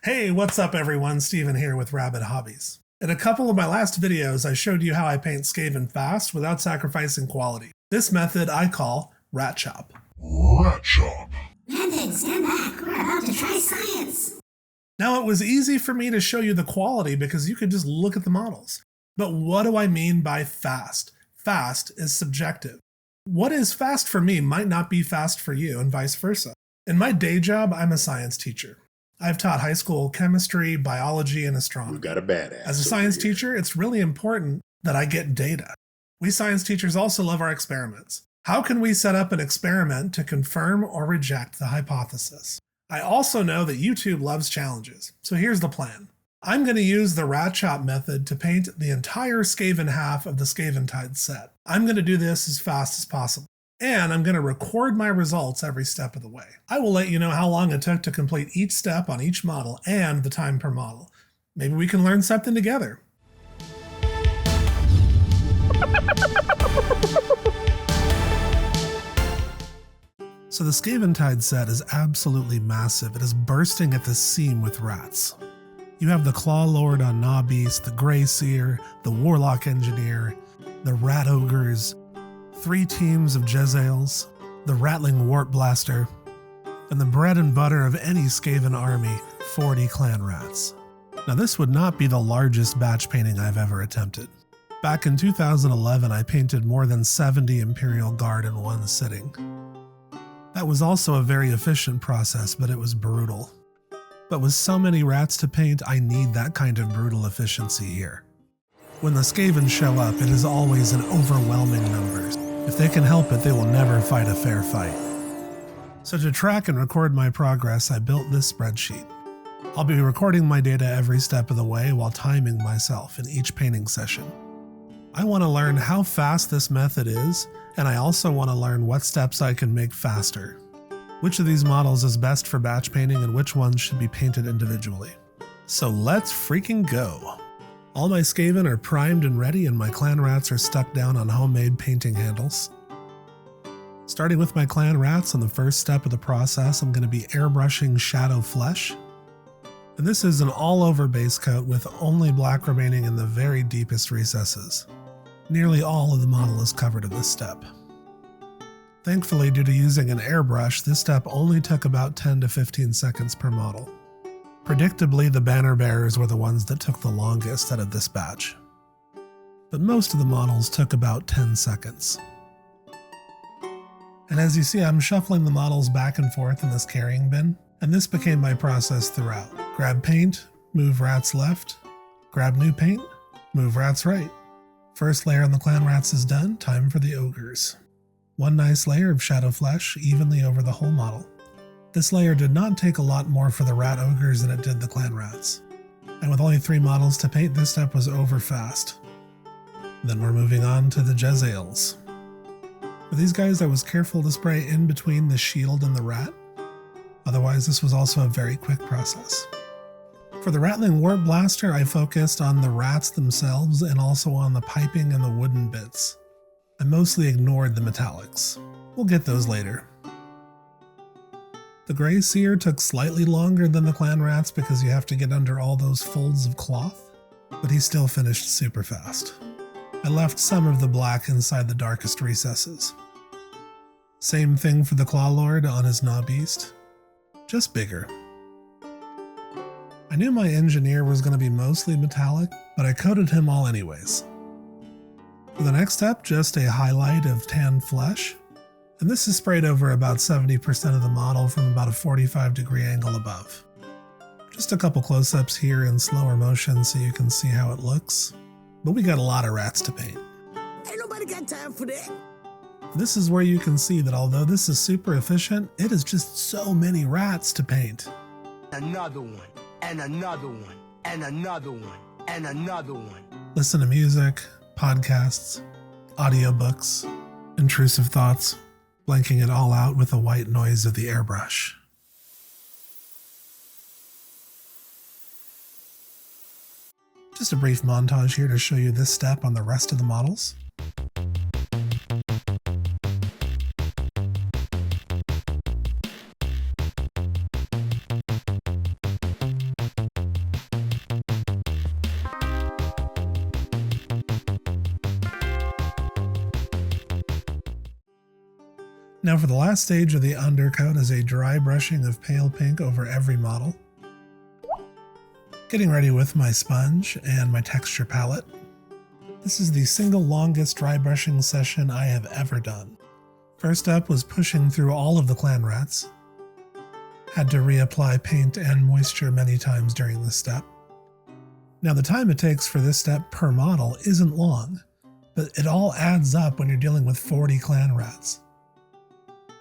Hey, what's up everyone? Steven here with Rabbit Hobbies. In a couple of my last videos, I showed you how I paint Skaven fast without sacrificing quality. This method I call Rat Chop. Rat Chop. Landon, stand back. We're about to try science. Now it was easy for me to show you the quality because you could just look at the models. But what do I mean by fast? Fast is subjective. What is fast for me might not be fast for you and vice versa. In my day job, I'm a science teacher. I've taught high school chemistry, biology, and astronomy. We've got a badass. As a science over here. teacher, it's really important that I get data. We science teachers also love our experiments. How can we set up an experiment to confirm or reject the hypothesis? I also know that YouTube loves challenges, so here's the plan. I'm going to use the Rat Chop method to paint the entire Skaven half of the Skaventide set. I'm going to do this as fast as possible. And I'm going to record my results every step of the way. I will let you know how long it took to complete each step on each model and the time per model. Maybe we can learn something together. So the Skaventide set is absolutely massive. It is bursting at the seam with rats. You have the Claw Lord on Gnaw Beast, the Grey Seer, the Warlock Engineer, the Rat Ogres, 3 teams of Jezzails, the Rattling Warp Blaster, and the bread and butter of any Skaven Army, 40 clan rats. Now this would not be the largest batch painting I've ever attempted. Back in 2011, I painted more than 70 Imperial Guard in one sitting. That was also a very efficient process, but it was brutal. But with so many rats to paint, I need that kind of brutal efficiency here. When the Skaven show up, it is always in overwhelming numbers. If they can help it, they will never fight a fair fight. So to track and record my progress, I built this spreadsheet. I'll be recording my data every step of the way while timing myself in each painting session. I want to learn how fast this method is, and I also want to learn what steps I can make faster. Which of these models is best for batch painting and which ones should be painted individually. So let's freaking go! All my Skaven are primed and ready, and my clan rats are stuck down on homemade painting handles. Starting with my clan rats, on the first step of the process, I'm going to be airbrushing Shadow Flesh. And this is an all-over base coat with only black remaining in the very deepest recesses. Nearly all of the model is covered in this step. Thankfully, due to using an airbrush, this step only took about 10 to 15 seconds per model. Predictably, the banner bearers were the ones that took the longest out of this batch. But most of the models took about 10 seconds. And as you see, I'm shuffling the models back and forth in this carrying bin, and this became my process throughout. Grab paint, move rats left, grab new paint, move rats right. First layer on the clan rats is done, time for the ogres. One nice layer of shadow flesh evenly over the whole model. This layer did not take a lot more for the rat ogres than it did the clan rats. And with only 3 models to paint, this step was over fast. Then we're moving on to the Jezzails. For these guys, I was careful to spray in between the shield and the rat. Otherwise, this was also a very quick process. For the Rattling Warp Blaster, I focused on the rats themselves and also on the piping and the wooden bits. I mostly ignored the metallics. We'll get those later. The Grey Seer took slightly longer than the clan rats because you have to get under all those folds of cloth, but he still finished super fast. I left some of the black inside the darkest recesses. Same thing for the Claw Lord on his Gnaw Beast, just bigger. I knew my engineer was going to be mostly metallic, but I coated him all anyways. For the next step, just a highlight of tanned flesh. And this is sprayed over about 70% of the model from about a 45-degree angle above. Just a couple close-ups here in slower motion so you can see how it looks. But we got a lot of rats to paint. Ain't nobody got time for that. This is where you can see that although this is super efficient, it is just so many rats to paint. Another one, and another one, and another one, and another one. Listen to music, podcasts, audiobooks, intrusive thoughts, blanking it all out with the white noise of the airbrush. Just a brief montage here to show you this step on the rest of the models. Now for the last stage of the undercoat is a dry brushing of pale pink over every model. Getting ready with my sponge and my texture palette. This is the single longest dry brushing session I have ever done. First up was pushing through all of the clan rats. Had to reapply paint and moisture many times during this step. Now the time it takes for this step per model isn't long, but it all adds up when you're dealing with 40 clan rats.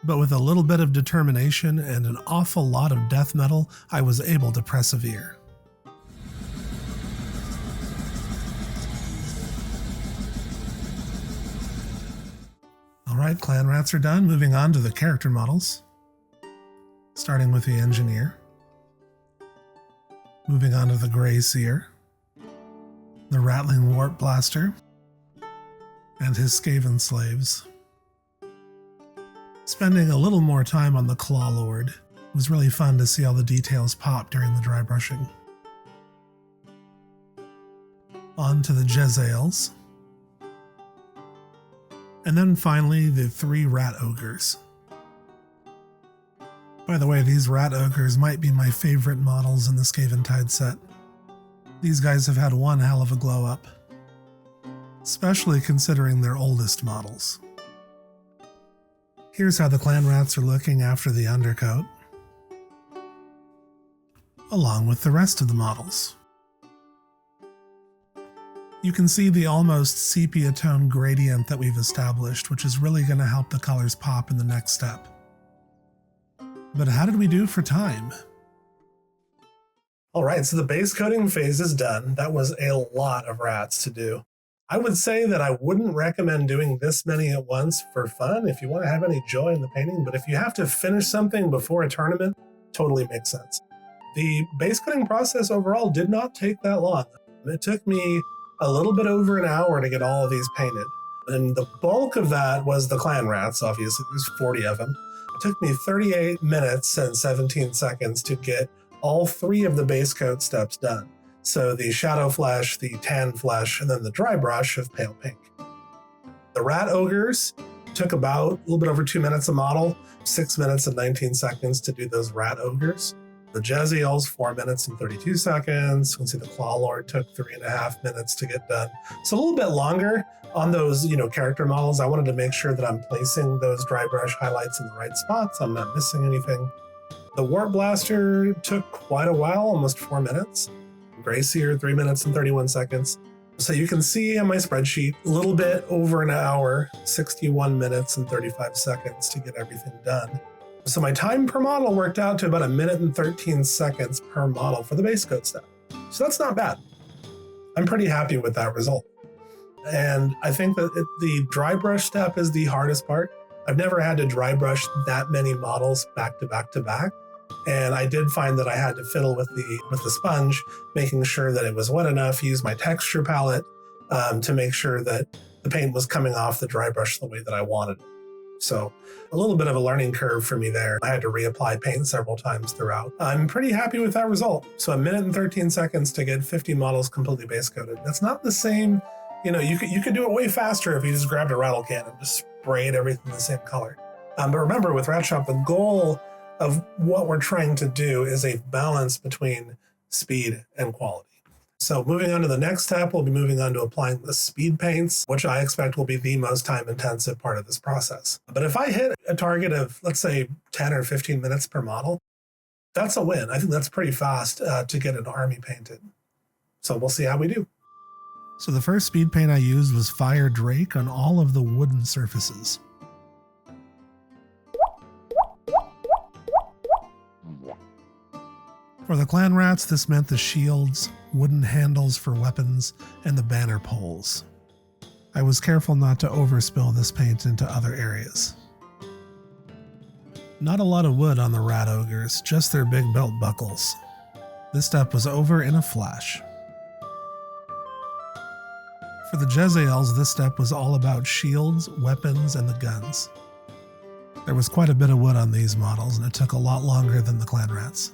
But with a little bit of determination and an awful lot of death metal, I was able to persevere. Alright, clan rats are done, moving on to the character models. Starting with the engineer. Moving on to the Grey Seer. The Rattling Warp Blaster. And his Skaven slaves. Spending a little more time on the Claw Lord. It was really fun to see all the details pop during the dry brushing. On to the Jezzails. And then finally, the 3 Rat Ogres. By the way, these Rat Ogres might be my favorite models in the Skaventide set. These guys have had one hell of a glow up, especially considering their oldest models. Here's how the clan rats are looking after the undercoat, along with the rest of the models. You can see the almost sepia tone gradient that we've established, which is really going to help the colors pop in the next step. But how did we do for time? Alright, so the base coating phase is done. That was a lot of rats to do. I would say that I wouldn't recommend doing this many at once for fun if you want to have any joy in the painting, but if you have to finish something before a tournament, totally makes sense. The base coating process overall did not take that long. It took me a little bit over an hour to get all of these painted. And the bulk of that was the clan rats, obviously. There's 40 of them. It took me 38 minutes and 17 seconds to get all 3 of the base coat steps done. So the shadow flesh, the tan flesh, and then the dry brush of pale pink. The rat ogres took about a little bit over 2 minutes a model, 6 minutes and 19 seconds to do those rat ogres. The Jezzails, 4 minutes and 32 seconds. You can see the Claw Lord took 3.5 minutes to get done. So a little bit longer on those, character models. I wanted to make sure that I'm placing those dry brush highlights in the right spots. I'm not missing anything. The Warp Blaster took quite a while, almost 4 minutes. Grey Seer, 3 minutes and 31 seconds. So you can see on my spreadsheet, a little bit over an hour, 61 minutes and 35 seconds to get everything done. So my time per model worked out to about 1 minute and 13 seconds per model for the base coat step. So that's not bad. I'm pretty happy with that result. And I think that the dry brush step is the hardest part. I've never had to dry brush that many models back to back to back. And I did find that I had to fiddle with the sponge, making sure that it was wet enough, use my texture palette to make sure that the paint was coming off the dry brush the way that I wanted it. So a little bit of a learning curve for me there. I had to reapply paint several times throughout. I'm pretty happy with that result. So 1 minute and 13 seconds to get 50 models completely base coated. That's not the same, you could do it way faster if you just grabbed a rattle can and just sprayed everything the same color. But remember, with Rat Shop, the goal of what we're trying to do is a balance between speed and quality. So moving on to the next step, we'll be moving on to applying the speed paints, which I expect will be the most time-intensive part of this process. But if I hit a target of, let's say, 10 or 15 minutes per model, that's a win. I think that's pretty fast to get an army painted. So we'll see how we do. So the first speed paint I used was Fire Drake on all of the wooden surfaces. For the clan rats, this meant the shields, wooden handles for weapons, and the banner poles. I was careful not to overspill this paint into other areas. Not a lot of wood on the rat ogres, just their big belt buckles. This step was over in a flash. For the Jezzails, this step was all about shields, weapons, and the guns. There was quite a bit of wood on these models, and it took a lot longer than the clan rats.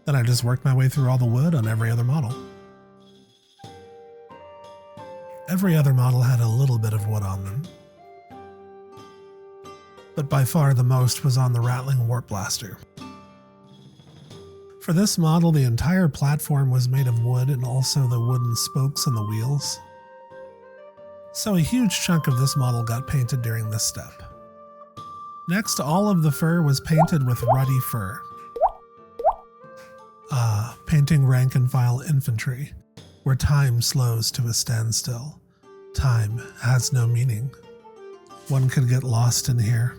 Then I just worked my way through all the wood on every other model. Every other model had a little bit of wood on them. but by far the most was on the Rattling Warp Blaster. For this model, the entire platform was made of wood and also the wooden spokes on the wheels. So a huge chunk of this model got painted during this step. Next, all of the fur was painted with ruddy fur. Painting rank and file infantry, where time slows to a standstill. Time has no meaning. One could get lost in here.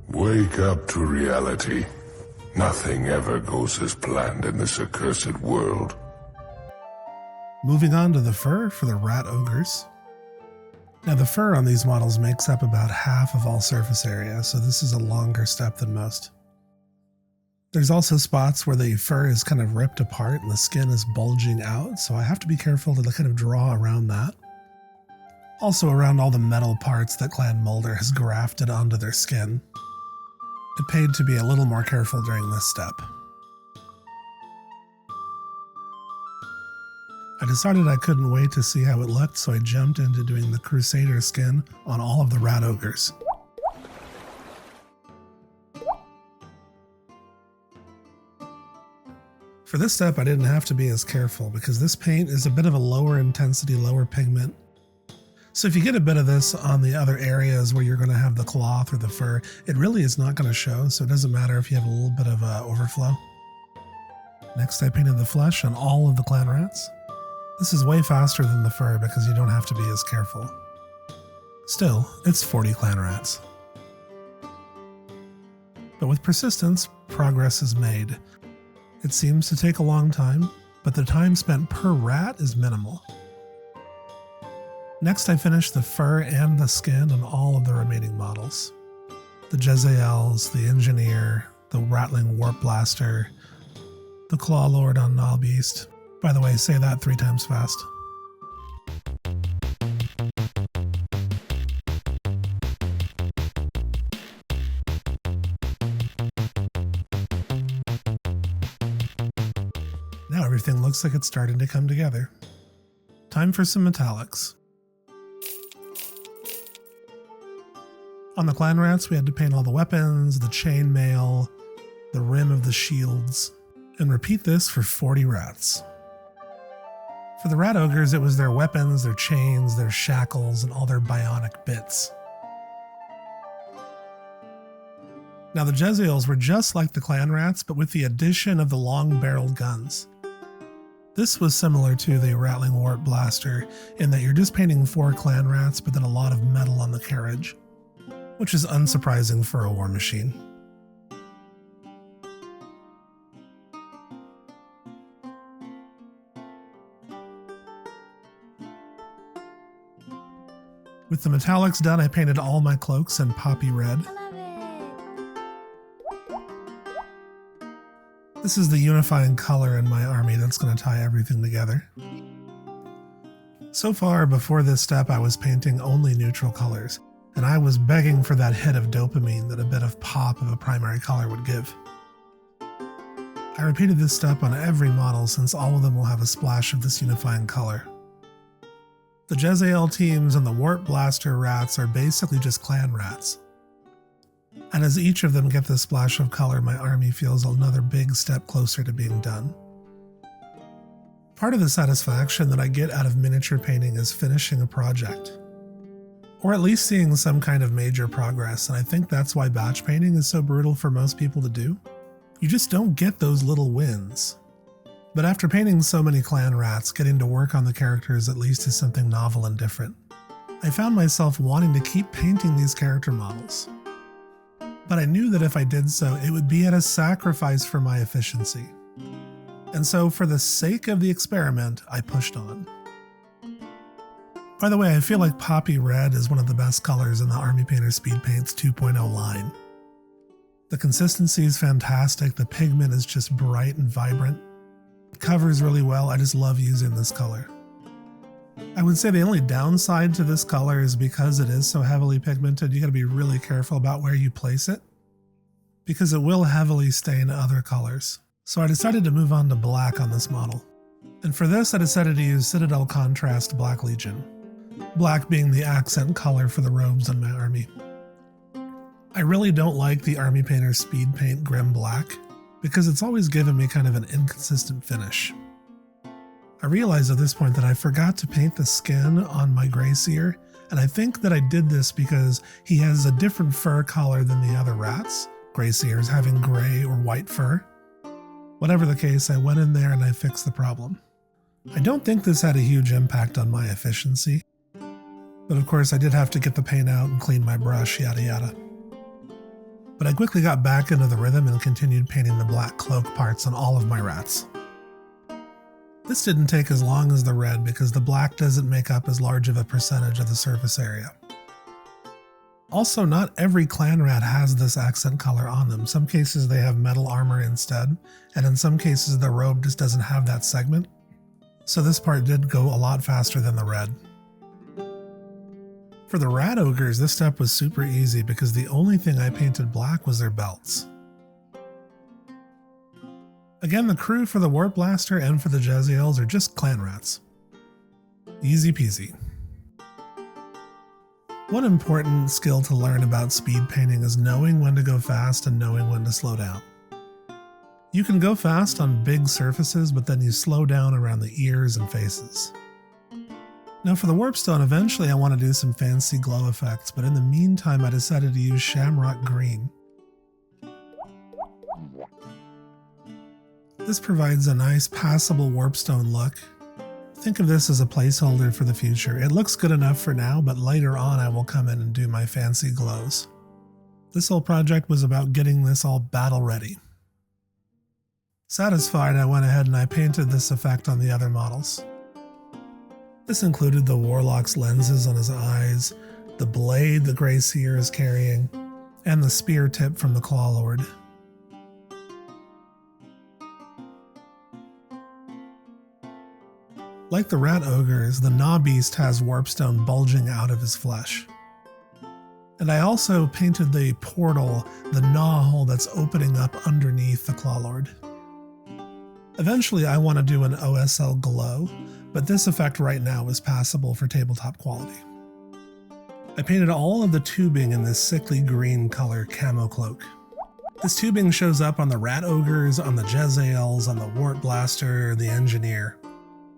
Wake up to reality. Nothing ever goes as planned in this accursed world. Moving on to the fur for the rat ogres. Now the fur on these models makes up about half of all surface area, so this is a longer step than most. There's also spots where the fur is kind of ripped apart and the skin is bulging out, so I have to be careful to kind of draw around that. Also around all the metal parts that Clan Mulder has grafted onto their skin. It paid to be a little more careful during this step. I decided I couldn't wait to see how it looked, so I jumped into doing the Crusader skin on all of the rat ogres. For this step, I didn't have to be as careful because this paint is a bit of a lower intensity, lower pigment. So if you get a bit of this on the other areas where you're going to have the cloth or the fur, it really is not going to show, so it doesn't matter if you have a little bit of overflow. Next, I painted the flesh on all of the clan rats. This is way faster than the fur because you don't have to be as careful. Still, it's 40 clan rats. But with persistence, progress is made. It seems to take a long time, but the time spent per rat is minimal. Next, I finished the fur and the skin on all of the remaining models. The Jezzaels, the Engineer, the Rattling Warp Blaster, the Claw Lord on Gnaw Beast. By the way, say that 3 times fast. Now everything looks like it's starting to come together. Time for some metallics. On the clan rats, we had to paint all the weapons, the chainmail, the rim of the shields, and repeat this for 40 rats. For the rat ogres, it was their weapons, their chains, their shackles, and all their bionic bits. Now the Jezzaels were just like the clan rats, but with the addition of the long-barreled guns. This was similar to the Rattling Warp Blaster in that you're just painting 4 clan rats, but then a lot of metal on the carriage, which is unsurprising for a war machine. With the metallics done, I painted all my cloaks in poppy red. This is the unifying color in my army that's going to tie everything together. So far, before this step, I was painting only neutral colors, and I was begging for that hit of dopamine that a bit of pop of a primary color would give. I repeated this step on every model since all of them will have a splash of this unifying color. The Jezzael teams and the Warp Blaster rats are basically just clan rats. And as each of them get this splash of color, my army feels another big step closer to being done. Part of the satisfaction that I get out of miniature painting is finishing a project, or at least seeing some kind of major progress, and I think that's why batch painting is so brutal for most people to do. You just don't get those little wins. But after painting so many clan rats, getting to work on the characters at least is something novel and different. I found myself wanting to keep painting these character models. But I knew that if I did so, it would be at a sacrifice for my efficiency. And so for the sake of the experiment, I pushed on. By the way, I feel like poppy red is one of the best colors in the Army Painter Speed Paints 2.0 line. The consistency is fantastic, the pigment is just bright and vibrant. It covers really well, I just love using this color. I would say the only downside to this color is because it is so heavily pigmented, you gotta be really careful about where you place it, because it will heavily stain other colors. So I decided to move on to black on this model. And for this, I decided to use Citadel Contrast Black Legion. Black being the accent color for the robes on my army. I really don't like the Army Painter Speed Paint Grim Black because it's always given me kind of an inconsistent finish. I realized at this point that I forgot to paint the skin on my Grey Seer, and I think that I did this because he has a different fur color than the other rats, Grey Seers having gray or white fur. Whatever the case, I went in there and I fixed the problem. I don't think this had a huge impact on my efficiency, but of course I did have to get the paint out and clean my brush, yada yada. But I quickly got back into the rhythm and continued painting the black cloak parts on all of my rats. This didn't take as long as the red because the black doesn't make up as large of a percentage of the surface area. Also, not every clan rat has this accent color on them. Some cases they have metal armor instead, and in some cases the robe just doesn't have that segment. So this part did go a lot faster than the red. For the rat ogres, this step was super easy because the only thing I painted black was their belts. Again, the crew for the Warp Blaster and for the Jezzails are just clan rats. Easy peasy. One important skill to learn about speed painting is knowing when to go fast and knowing when to slow down. You can go fast on big surfaces, but then you slow down around the ears and faces. Now for the Warpstone, eventually I want to do some fancy glow effects, but in the meantime I decided to use Shamrock Green. This provides a nice passable Warpstone look. Think of this as a placeholder for the future. It looks good enough for now, but later on I will come in and do my fancy glows. This whole project was about getting this all battle ready. Satisfied, I went ahead and I painted this effect on the other models. This included the Warlock's lenses on his eyes, the blade the Grey Seer is carrying, and the spear tip from the Clawlord. Like the rat ogres, the Gnaw Beast has Warpstone bulging out of his flesh. And I also painted the portal, the gnaw hole that's opening up underneath the Clawlord. Eventually I want to do an OSL glow, but this effect right now is passable for tabletop quality. I painted all of the tubing in this sickly green color camo cloak. This tubing shows up on the rat ogres, on the Jezzails, on the Warp Blaster, the Engineer.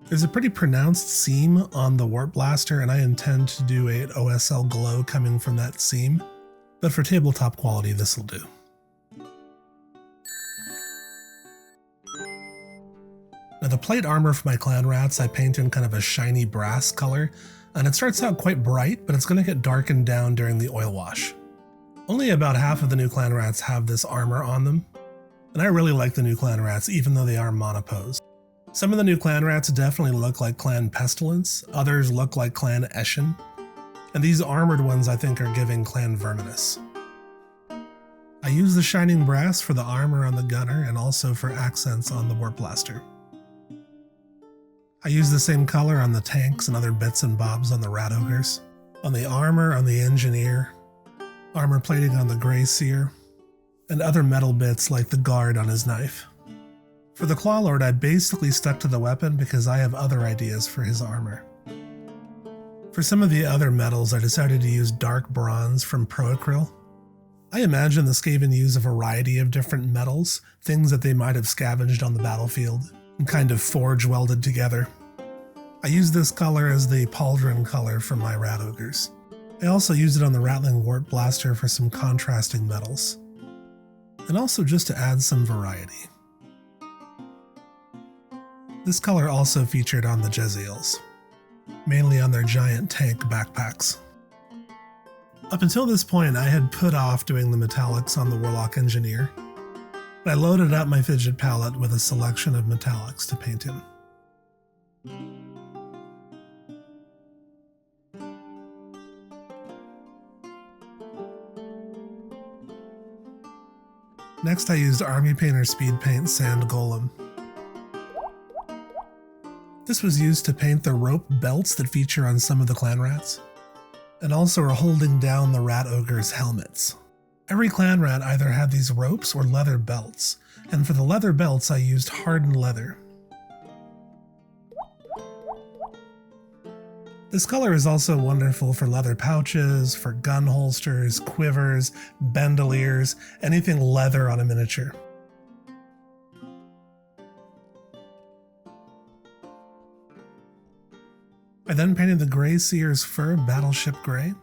There's a pretty pronounced seam on the Warp Blaster, and I intend to do an OSL glow coming from that seam, but for tabletop quality this will do. Now the plate armor for my clan rats I paint in kind of a shiny brass color, and it starts out quite bright, but it's going to get darkened down during the oil wash. Only about half of the new clan rats have this armor on them, and I really like the new clan rats even though they are monopose. Some of the new clan rats definitely look like Clan Pestilence, others look like Clan Eshin, and these armored ones I think are giving Clan Verminous. I use the shining brass for the armor on the gunner and also for accents on the Warp Blaster. I use the same color on the tanks and other bits and bobs on the rat ogres, on the armor on the Engineer, armor plating on the Grey Seer, and other metal bits like the guard on his knife. For the Clawlord, I basically stuck to the weapon because I have other ideas for his armor. For some of the other metals, I decided to use dark bronze from Proacryl. I imagine the Skaven use a variety of different metals, things that they might have scavenged on the battlefield, and kind of forge welded together. I used this color as the pauldron color for my rat ogres. I also used it on the Rattling Warp Blaster for some contrasting metals, and also just to add some variety. This color also featured on the Jezzails, mainly on their giant tank backpacks. Up until this point, I had put off doing the metallics on the Warlock Engineer, but I loaded up my fidget palette with a selection of metallics to paint him. Next I used Army Painter Speed Paint Sand Golem. This was used to paint the rope belts that feature on some of the clan rats, and also are holding down the rat ogres' helmets. Every clan rat either had these ropes or leather belts, and for the leather belts I used hardened leather. This color is also wonderful for leather pouches, for gun holsters, quivers, bandoliers, anything leather on a miniature. I then painted the Grey Seer's fur battleship gray.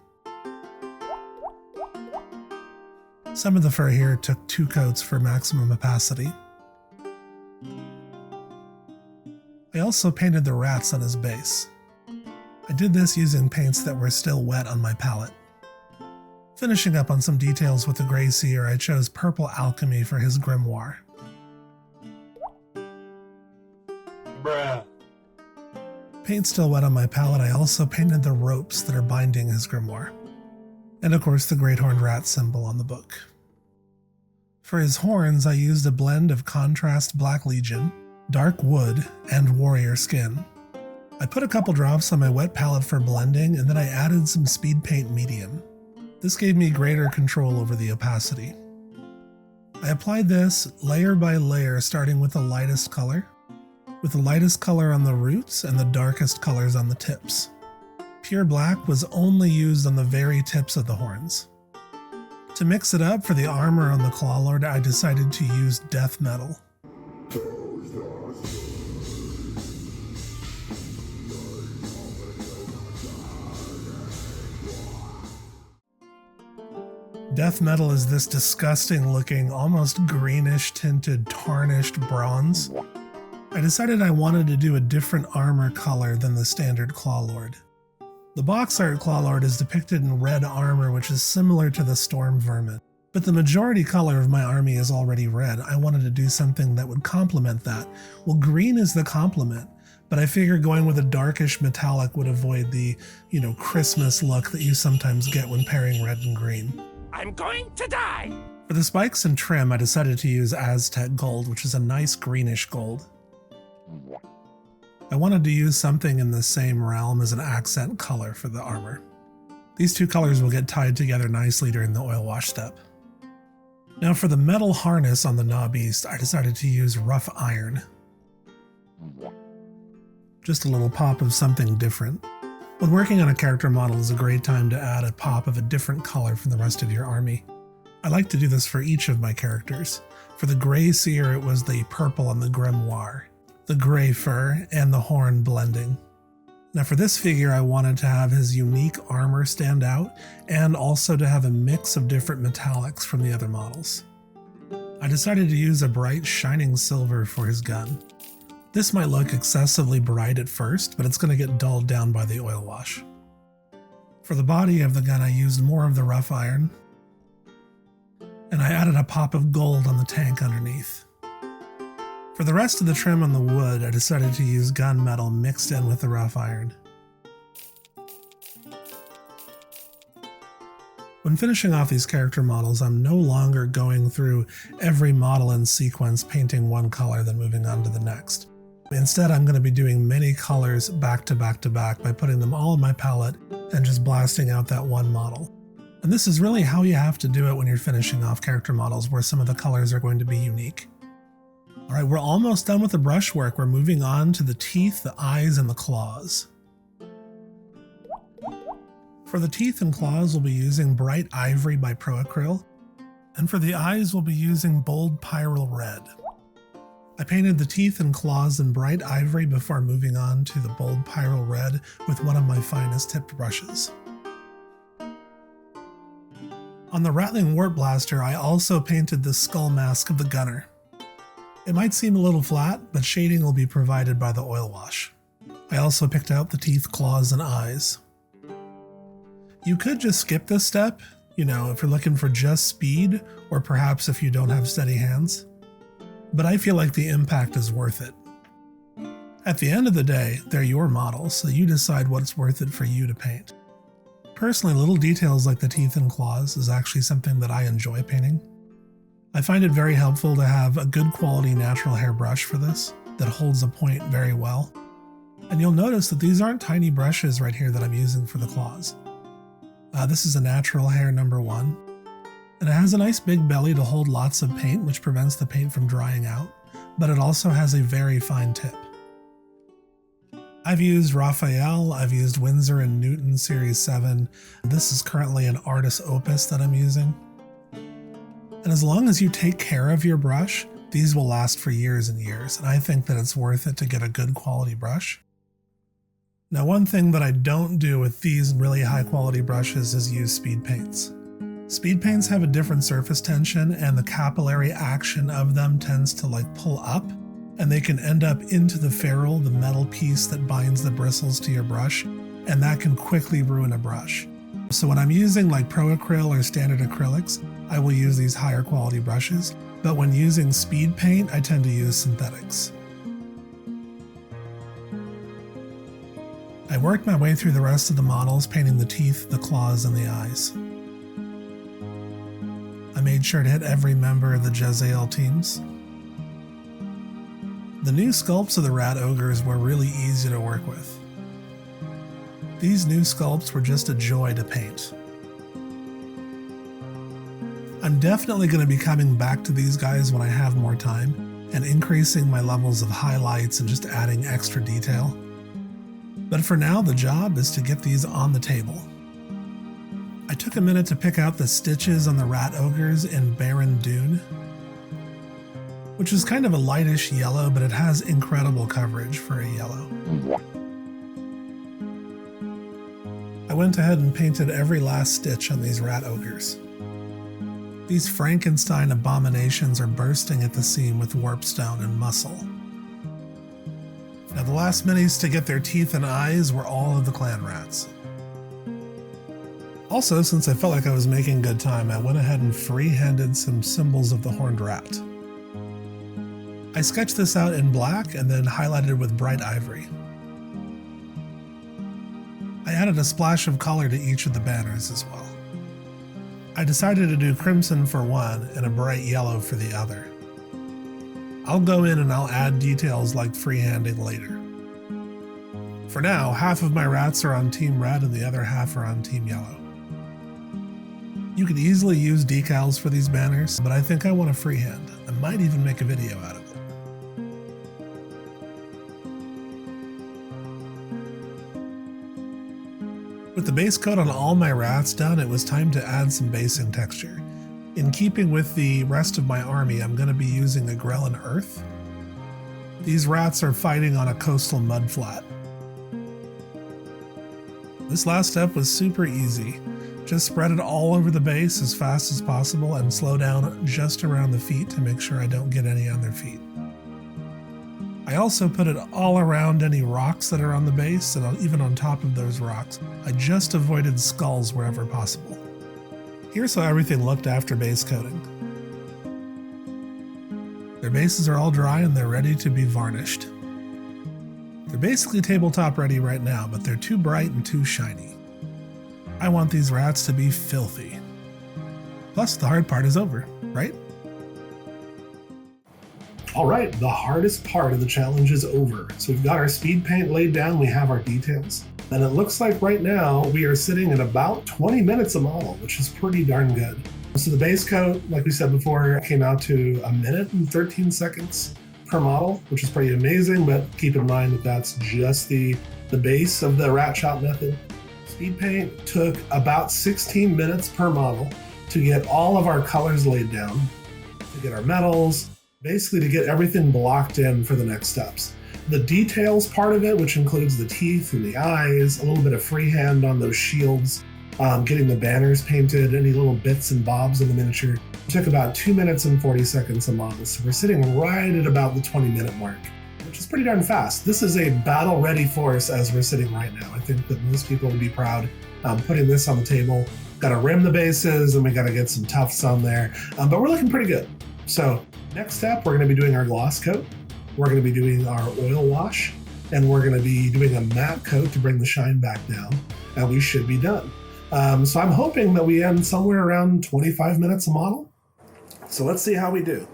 Some of the fur here took 2 coats for maximum opacity. I also painted the rats on his base. I did this using paints that were still wet on my palette. Finishing up on some details with the Grey Seer, I chose purple alchemy for his grimoire. Bruh. Paint still wet on my palette, I also painted the ropes that are binding his grimoire. And of course the great horned rat symbol on the book. For his horns, I used a blend of contrast Black Legion, dark wood, and warrior skin. I put a couple drops on my wet palette for blending, and then I added some speed paint medium. This gave me greater control over the opacity. I applied this layer by layer, starting with the lightest color, with the lightest color on the roots and the darkest colors on the tips. Pure black was only used on the very tips of the horns. To mix it up for the armor on the Clawlord, I decided to use death metal. Death metal is this disgusting looking, almost greenish tinted tarnished bronze. I decided I wanted to do a different armor color than the standard Clawlord. The box art Clawlord is depicted in red armor, which is similar to the Storm Vermin. But the majority color of my army is already red. I wanted to do something that would complement that. Well, green is the complement, but I figured going with a darkish metallic would avoid the, Christmas look that you sometimes get when pairing red and green. I'm going to die! For the spikes and trim, I decided to use Aztec gold, which is a nice greenish gold. I wanted to use something in the same realm as an accent color for the armor. These 2 colors will get tied together nicely during the oil wash step. Now for the metal harness on the Knobbeast, I decided to use rough iron. Just a little pop of something different. When working on a character model is a great time to add a pop of a different color from the rest of your army. I like to do this for each of my characters. For the Grey Seer, it was the purple on the grimoire, the gray fur, and the horn blending. Now for this figure, I wanted to have his unique armor stand out, and also to have a mix of different metallics from the other models. I decided to use a bright shining silver for his gun. This might look excessively bright at first, but it's going to get dulled down by the oil wash. For the body of the gun, I used more of the rough iron, and I added a pop of gold on the tank underneath. For the rest of the trim on the wood, I decided to use gunmetal mixed in with the rough iron. When finishing off these character models, I'm no longer going through every model in sequence, painting one color, then moving on to the next. Instead, I'm going to be doing many colors back to back to back by putting them all in my palette and just blasting out that one model. And this is really how you have to do it when you're finishing off character models, where some of the colors are going to be unique. Alright, we're almost done with the brushwork. We're moving on to the teeth, the eyes, and the claws. For the teeth and claws, we'll be using Bright Ivory by Proacryl, and for the eyes, we'll be using Bold Pyrrole Red. I painted the teeth and claws in Bright Ivory before moving on to the Bold Pyrrole Red with one of my finest tipped brushes. On the Rattling Warp Blaster, I also painted the skull mask of the gunner. It might seem a little flat, but shading will be provided by the oil wash. I also picked out the teeth, claws, and eyes. You could just skip this step, if you're looking for just speed, or perhaps if you don't have steady hands. But I feel like the impact is worth it. At the end of the day, they're your models, so you decide what's worth it for you to paint. Personally, little details like the teeth and claws is actually something that I enjoy painting. I find it very helpful to have a good quality natural hair brush for this that holds a point very well. And you'll notice that these aren't tiny brushes right here that I'm using for the claws. This is a natural hair number 1. And it has a nice big belly to hold lots of paint, which prevents the paint from drying out, but it also has a very fine tip. I've used Raphael, I've used Winsor & Newton Series 7. This is currently an Artis Opus that I'm using. And as long as you take care of your brush, these will last for years and years, and I think that it's worth it to get a good quality brush. Now, one thing that I don't do with these really high quality brushes is use speed paints. Speed paints have a different surface tension, and the capillary action of them tends to pull up, and they can end up into the ferrule, the metal piece that binds the bristles to your brush, and that can quickly ruin a brush. So when I'm using Pro Acryl or standard acrylics, I will use these higher quality brushes, but when using speed paint, I tend to use synthetics. I worked my way through the rest of the models, painting the teeth, the claws, and the eyes. I made sure to hit every member of the Jezzael teams. The new sculpts of the rat ogres were really easy to work with. These new sculpts were just a joy to paint. I'm definitely going to be coming back to these guys when I have more time and increasing my levels of highlights and just adding extra detail. But for now, the job is to get these on the table. I took a minute to pick out the stitches on the rat ogres in Barren Dune, which is kind of a lightish yellow, but it has incredible coverage for a yellow. I went ahead and painted every last stitch on these rat ogres. These Frankenstein abominations are bursting at the seam with warpstone and muscle. Now, the last minis to get their teeth and eyes were all of the clan rats. Also, since I felt like I was making good time, I went ahead and freehanded some symbols of the horned rat. I sketched this out in black and then highlighted with bright ivory. I added a splash of color to each of the banners as well. I decided to do crimson for one and a bright yellow for the other. I'll go in and I'll add details like freehanding later. For now, half of my rats are on Team Red and the other half are on Team Yellow. You could easily use decals for these banners, but I think I want to freehand. I might even make a video out of it. With the base coat on all my rats done, it was time to add some basing texture. In keeping with the rest of my army, I'm going to be using a Grelin Earth. These rats are fighting on a coastal mudflat. This last step was super easy. Just spread it all over the base as fast as possible and slow down just around the feet to make sure I don't get any on their feet. I also put it all around any rocks that are on the base, and even on top of those rocks. I just avoided skulls wherever possible. Here's how everything looked after base coating. Their bases are all dry and they're ready to be varnished. They're basically tabletop ready right now, but they're too bright and too shiny. I want these rats to be filthy. Plus, the hard part is over, right? All right, the hardest part of the challenge is over. So we've got our speed paint laid down, we have our details. And it looks like right now we are sitting at about 20 minutes a model, which is pretty darn good. So the base coat, like we said before, came out to 1 minute and 13 seconds per model, which is pretty amazing, but keep in mind that that's just the base of the rat shop method. Speed paint took about 16 minutes per model to get all of our colors laid down, to get our metals, basically to get everything blocked in for the next steps. The details part of it, which includes the teeth and the eyes, a little bit of freehand on those shields, getting the banners painted, any little bits and bobs of the miniature, took about 2 minutes and 40 seconds a model. So we're sitting right at about the 20-minute mark, which is pretty darn fast. This is a battle-ready force as we're sitting right now. I think that most people would be proud putting this on the table. Got to rim the bases, and we got to get some tufts on there, but we're looking pretty good. So next step, we're going to be doing our gloss coat. We're going to be doing our oil wash, and we're going to be doing a matte coat to bring the shine back down, and we should be done. So I'm hoping that we end somewhere around 25 minutes a model. So let's see how we do.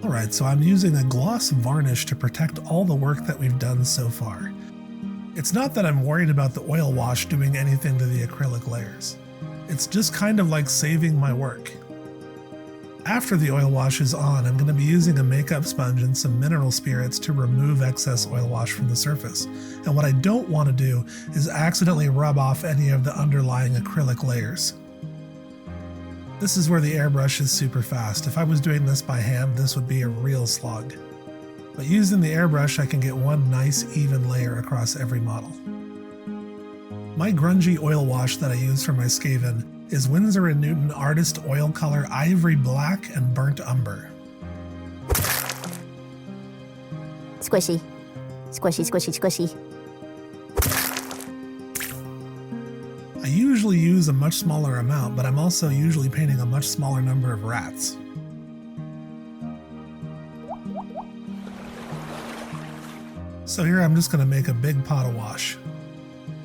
All right, so I'm using a gloss varnish to protect all the work that we've done so far. It's not that I'm worried about the oil wash doing anything to the acrylic layers. It's just kind of like saving my work. After the oil wash is on, I'm going to be using a makeup sponge and some mineral spirits to remove excess oil wash from the surface. And what I don't want to do is accidentally rub off any of the underlying acrylic layers. This is where the airbrush is super fast. If I was doing this by hand, this would be a real slog. But using the airbrush, I can get one nice even layer across every model. My grungy oil wash that I use for my Skaven is Winsor & Newton Artist Oil Color Ivory Black and Burnt Umber. Squishy. Squishy, squishy, squishy. I usually use a much smaller amount, but I'm also usually painting a much smaller number of rats. So here I'm just going to make a big pot of wash.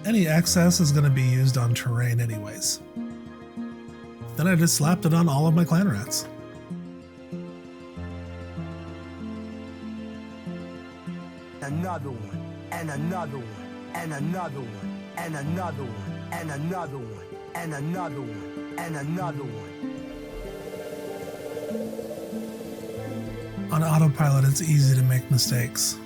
Any excess is going to be used on terrain anyways. Then I just slapped it on all of my clan rats. Another one, and another one, and another one, and another one, and another one, and another one, and another one. On autopilot, it's easy to make mistakes.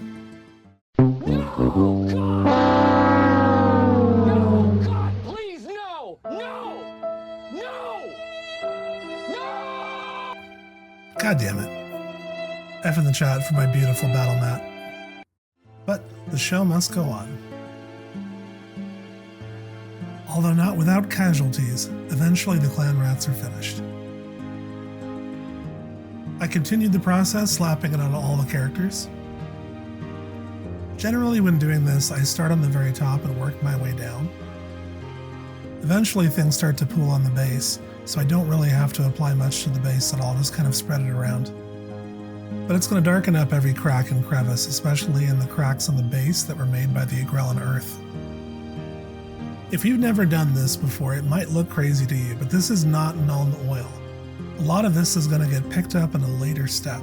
God damn it. F in the chat for my beautiful battle mat. But the show must go on. Although not without casualties, eventually the clan rats are finished. I continued the process, slapping it on all the characters. Generally when doing this, I start on the very top and work my way down. Eventually things start to pool on the base, so I don't really have to apply much to the base at all, just kind of spread it around. But it's going to darken up every crack and crevice, especially in the cracks on the base that were made by the Agrellan earth. If you've never done this before, it might look crazy to you, but this is not Nuln Oil. A lot of this is going to get picked up in a later step.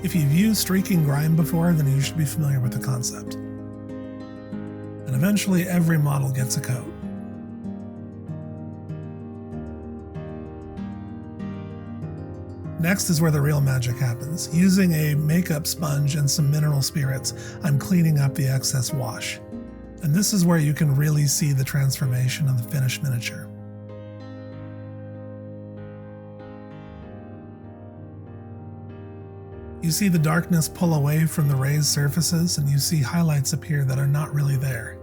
If you've used streaking grime before, then you should be familiar with the concept. And eventually every model gets a coat. Next is where the real magic happens. Using a makeup sponge and some mineral spirits, I'm cleaning up the excess wash. And this is where you can really see the transformation of the finished miniature. You see the darkness pull away from the raised surfaces, and you see highlights appear that are not really there.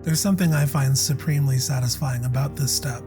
There's something I find supremely satisfying about this step.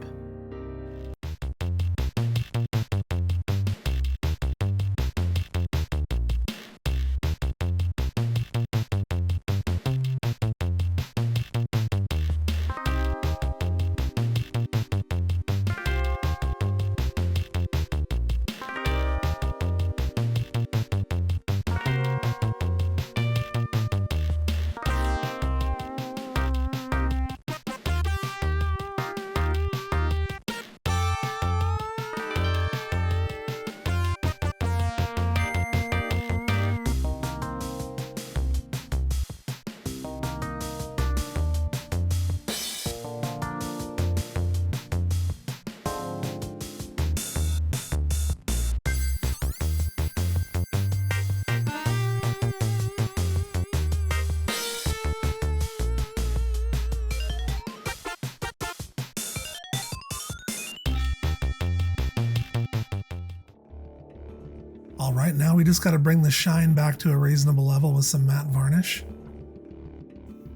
Alright, now we just gotta bring the shine back to a reasonable level with some matte varnish.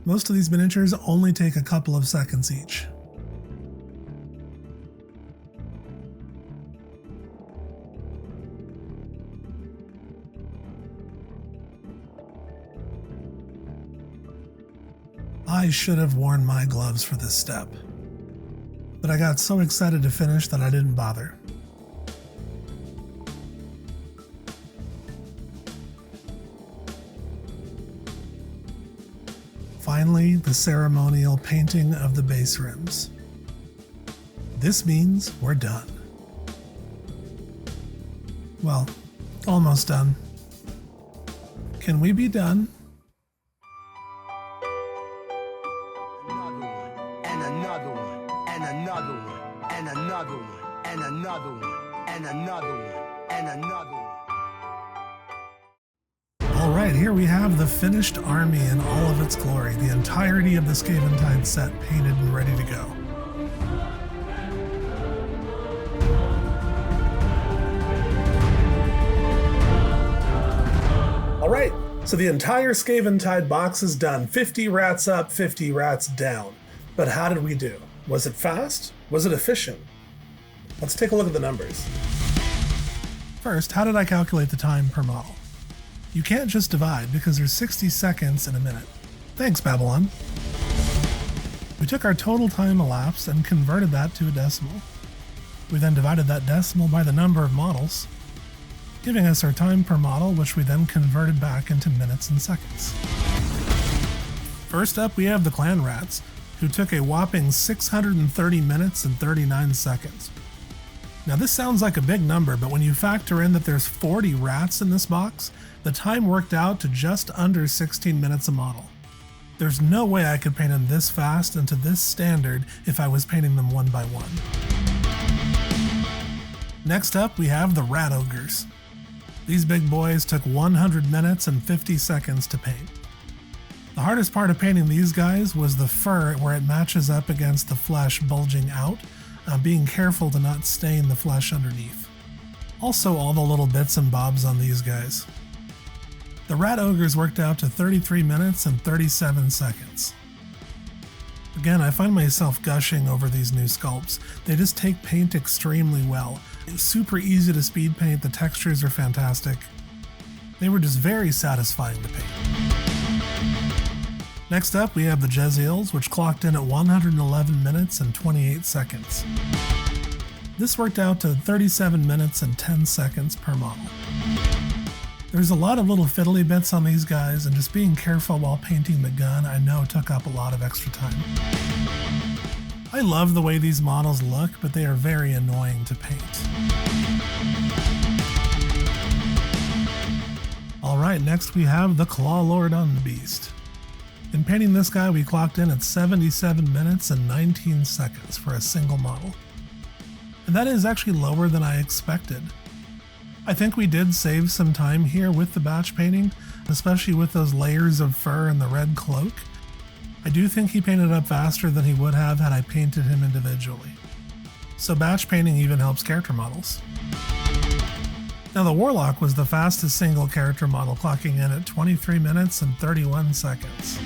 Most of these miniatures only take a couple of seconds each. I should have worn my gloves for this step, but I got so excited to finish that I didn't bother. Finally, the ceremonial painting of the base rims. This means we're done. Well, almost done. Can we be done? Another one, and another one, and another one, and another another one, and another one. Alright, here we have the finished army in all of its glory, the entirety of the Skaventide set painted and ready to go. Alright, so the entire Skaventide box is done. 50 rats up, 50 rats down. But how did we do? Was it fast? Was it efficient? Let's take a look at the numbers. First, how did I calculate the time per model? You can't just divide because there's 60 seconds in a minute. Thanks, Babylon. We took our total time elapsed and converted that to a decimal. We then divided that decimal by the number of models, giving us our time per model, which we then converted back into minutes and seconds. First up, we have the Clan Rats, who took a whopping 630 minutes and 39 seconds. Now this sounds like a big number, but when you factor in that there's 40 rats in this box, the time worked out to just under 16 minutes a model. There's no way I could paint them this fast and to this standard if I was painting them one by one. Next up, we have the Rat Ogres. These big boys took 100 minutes and 50 seconds to paint. The hardest part of painting these guys was the fur where it matches up against the flesh bulging out, being careful to not stain the flesh underneath. Also all the little bits and bobs on these guys. The Rat Ogres worked out to 33 minutes and 37 seconds. Again, I find myself gushing over these new sculpts. They just take paint extremely well. It's super easy to speed paint, the textures are fantastic. They were just very satisfying to paint. Next up, we have the Jezreels, which clocked in at 111 minutes and 28 seconds. This worked out to 37 minutes and 10 seconds per model. There's a lot of little fiddly bits on these guys, and just being careful while painting the gun I know took up a lot of extra time. I love the way these models look, but they are very annoying to paint. Alright, next we have the Claw Lord on the Beast. In painting this guy, we clocked in at 77 minutes and 19 seconds for a single model. And that is actually lower than I expected. I think we did save some time here with the batch painting, especially with those layers of fur and the red cloak. I do think he painted up faster than he would have had I painted him individually. So batch painting even helps character models. Now the Warlock was the fastest single character model, clocking in at 23 minutes and 31 seconds.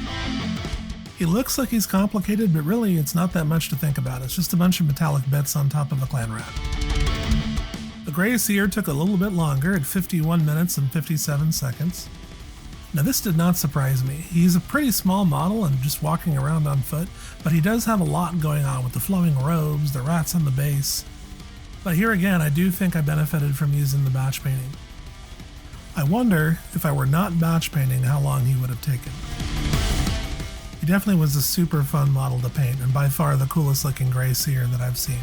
He looks like he's complicated, but really it's not that much to think about. It's just a bunch of metallic bits on top of a clan rat. The Grey Seer took a little bit longer at 51 minutes and 57 seconds. Now this did not surprise me. He's a pretty small model and just walking around on foot, but he does have a lot going on with the flowing robes, the rats on the base. But here again, I do think I benefited from using the batch painting. I wonder if I were not batch painting how long he would have taken. He definitely was a super fun model to paint, and by far the coolest looking Grey Seer that I've seen.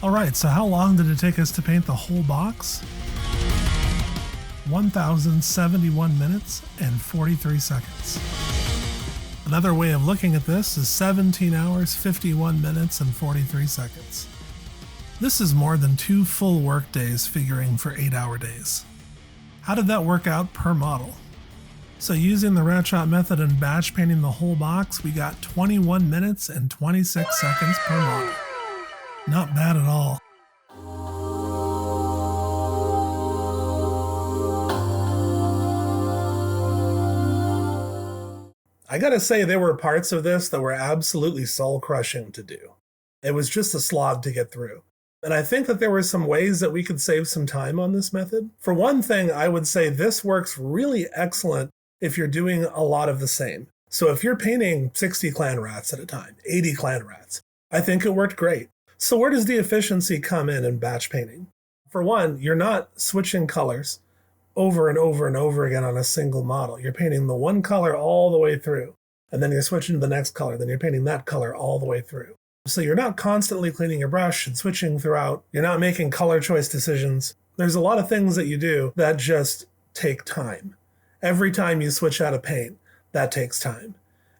Alright, so how long did it take us to paint the whole box? 1,071 minutes and 43 seconds. Another way of looking at this is 17 hours, 51 minutes, and 43 seconds. This is more than 2 full work days figuring for 8-hour days. How did that work out per model? So using the rat shot method and batch painting the whole box, we got 21 minutes and 26 seconds per model. Not bad at all. I gotta say, there were parts of this that were absolutely soul-crushing to do. It was just a slog to get through. And I think that there were some ways that we could save some time on this method. For one thing, I would say this works really excellent if you're doing a lot of the same. So if you're painting 60 clan rats at a time, 80 clan rats, I think it worked great. So where does the efficiency come in batch painting? For one, you're not switching colors over and over and over again on a single model. You're painting the one color all the way through, and then you're switching to the next color, then you're painting that color all the way through. So you're not constantly cleaning your brush and switching throughout. You're not making color choice decisions. There's a lot of things that you do that just take time. Every time you switch out of paint, that takes time.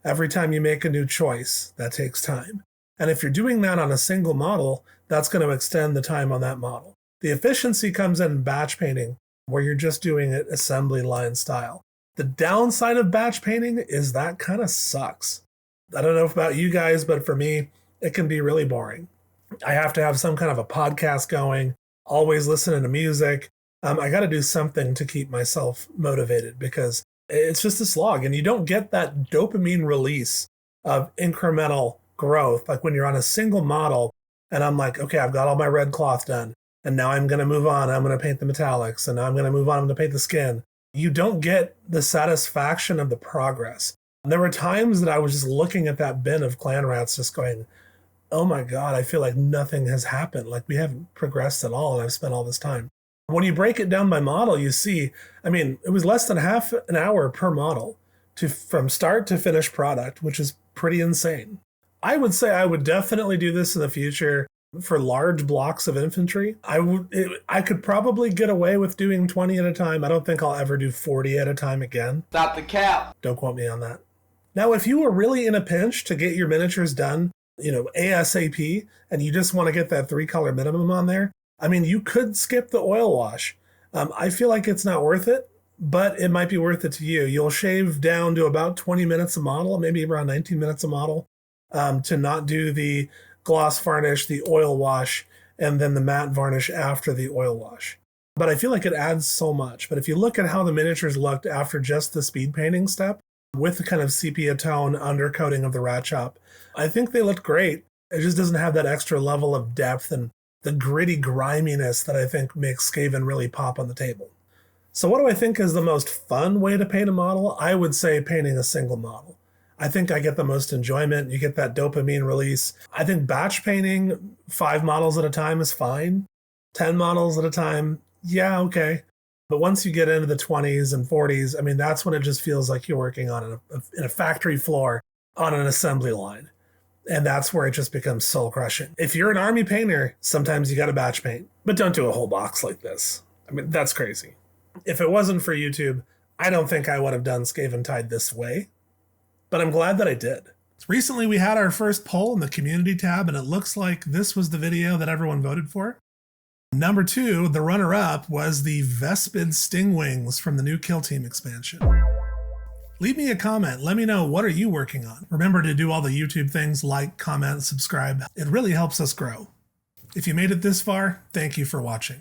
Every time you make a new choice, that takes time. And if you're doing that on a single model, that's going to extend the time on that model. The efficiency comes in batch painting, where you're just doing it assembly line style. The downside of batch painting is that kind of sucks. I don't know about you guys, but for me, it can be really boring. I have to have some kind of a podcast going, always listening to music. I got to do something to keep myself motivated because it's just a slog. And you don't get that dopamine release of incremental growth. Like when you're on a single model and I'm like, okay, I've got all my red cloth done. And now I'm going to move on. I'm going to paint the metallics. And now I'm going to move on. I'm going to paint the skin. You don't get the satisfaction of the progress. And there were times that I was just looking at that bin of clan rats just going, oh my God, I feel like nothing has happened. Like we haven't progressed at all. And I've spent all this time. When you break it down by model, you see, I mean, it was less than half an hour per model from start to finished product, which is pretty insane. I would say I would definitely do this in the future for large blocks of infantry. I could probably get away with doing 20 at a time. I don't think I'll ever do 40 at a time again. Stop the cap. Don't quote me on that. Now, if you were really in a pinch to get your miniatures done, ASAP, and you just want to get that 3-color minimum on there, I mean, you could skip the oil wash. I feel like it's not worth it, but it might be worth it to you. You'll shave down to about 20 minutes a model, maybe around 19 minutes a model, to not do the gloss varnish, the oil wash, and then the matte varnish after the oil wash. But I feel like it adds so much. But if you look at how the miniatures looked after just the speed painting step, with the kind of sepia tone undercoating of the rat shop, I think they looked great. It just doesn't have that extra level of depth and the gritty griminess that I think makes Skaven really pop on the table. So what do I think is the most fun way to paint a model? I would say painting a single model. I think I get the most enjoyment. You get that dopamine release. I think batch painting 5 models at a time is fine. 10 models at a time, yeah, okay. But once you get into the 20s and 40s, I mean, that's when it just feels like you're working on in a factory floor on an assembly line. And that's where it just becomes soul crushing. If you're an army painter, sometimes you got to batch paint, but don't do a whole box like this. I mean, that's crazy. If it wasn't for YouTube, I don't think I would have done Skaventide this way, but I'm glad that I did. Recently, we had our first poll in the community tab, and it looks like this was the video that everyone voted for. Number 2, the runner-up, was the Vespid Stingwings from the new Kill Team expansion. Leave me a comment. Let me know, what are you working on? Remember to do all the YouTube things, like, comment, subscribe. It really helps us grow. If you made it this far, thank you for watching.